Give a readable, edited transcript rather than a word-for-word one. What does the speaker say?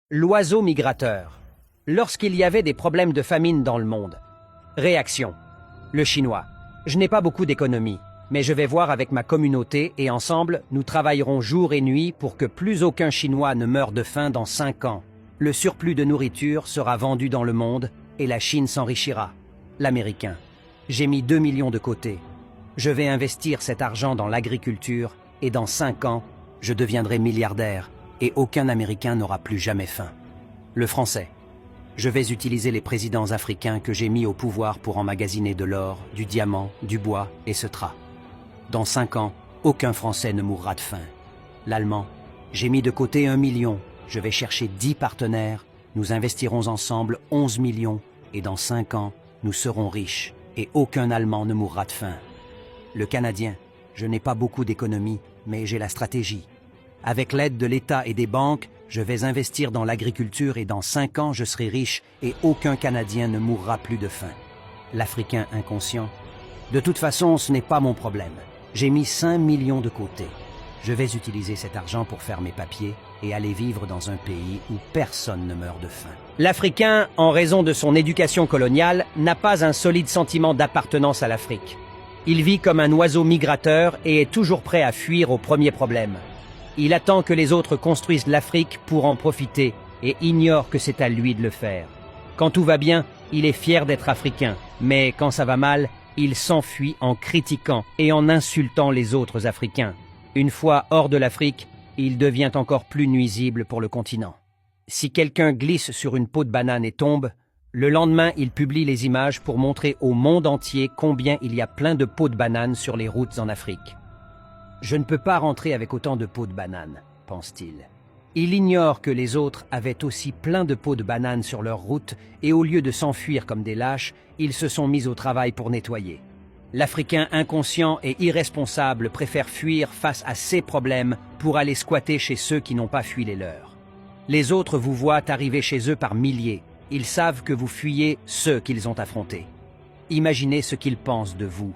L'oiseau migrateur. Lorsqu'il y avait des problèmes de famine dans le monde. Réaction. Le chinois. Je n'ai pas beaucoup d'économie, mais je vais voir avec ma communauté et ensemble, nous travaillerons jour et nuit pour que plus aucun Chinois ne meure de faim dans 5 ans. Le surplus de nourriture sera vendu dans le monde et la Chine s'enrichira. L'Américain. J'ai mis 2 millions de côté. Je vais investir cet argent dans l'agriculture et dans 5 ans, je deviendrai milliardaire et aucun Américain n'aura plus jamais faim. Le Français. Je vais utiliser les présidents africains que j'ai mis au pouvoir pour emmagasiner de l'or, du diamant, du bois et ce drap. Dans 5 ans, aucun Français ne mourra de faim. L'Allemand. J'ai mis de côté 1 million. Je vais chercher 10 partenaires. Nous investirons ensemble 11 millions et dans 5 ans, nous serons riches et aucun Allemand ne mourra de faim. Le Canadien. Je n'ai pas beaucoup d'économie, mais j'ai la stratégie. Avec l'aide de l'État et des banques, je vais investir dans l'agriculture et dans 5 ans, je serai riche et aucun Canadien ne mourra plus de faim. L'Africain inconscient. De toute façon, ce n'est pas mon problème. J'ai mis 5 millions de côté. Je vais utiliser cet argent pour faire mes papiers et aller vivre dans un pays où personne ne meurt de faim. L'Africain, en raison de son éducation coloniale, n'a pas un solide sentiment d'appartenance à l'Afrique. Il vit comme un oiseau migrateur et est toujours prêt à fuir au premier problème. Il attend que les autres construisent l'Afrique pour en profiter et ignore que c'est à lui de le faire. Quand tout va bien, il est fier d'être africain, mais quand ça va mal, il s'enfuit en critiquant et en insultant les autres Africains. Une fois hors de l'Afrique, il devient encore plus nuisible pour le continent. Si quelqu'un glisse sur une peau de banane et tombe, le lendemain, il publie les images pour montrer au monde entier combien il y a plein de peaux de banane sur les routes en Afrique. Je ne peux pas rentrer avec autant de peaux de banane, pense-t-il. Il ignore que les autres avaient aussi plein de peaux de banane sur leur route et au lieu de s'enfuir comme des lâches, ils se sont mis au travail pour nettoyer. L'Africain inconscient et irresponsable préfère fuir face à ses problèmes pour aller squatter chez ceux qui n'ont pas fui les leurs. Les autres vous voient arriver chez eux par milliers. Ils savent que vous fuyez ceux qu'ils ont affrontés. Imaginez ce qu'ils pensent de vous.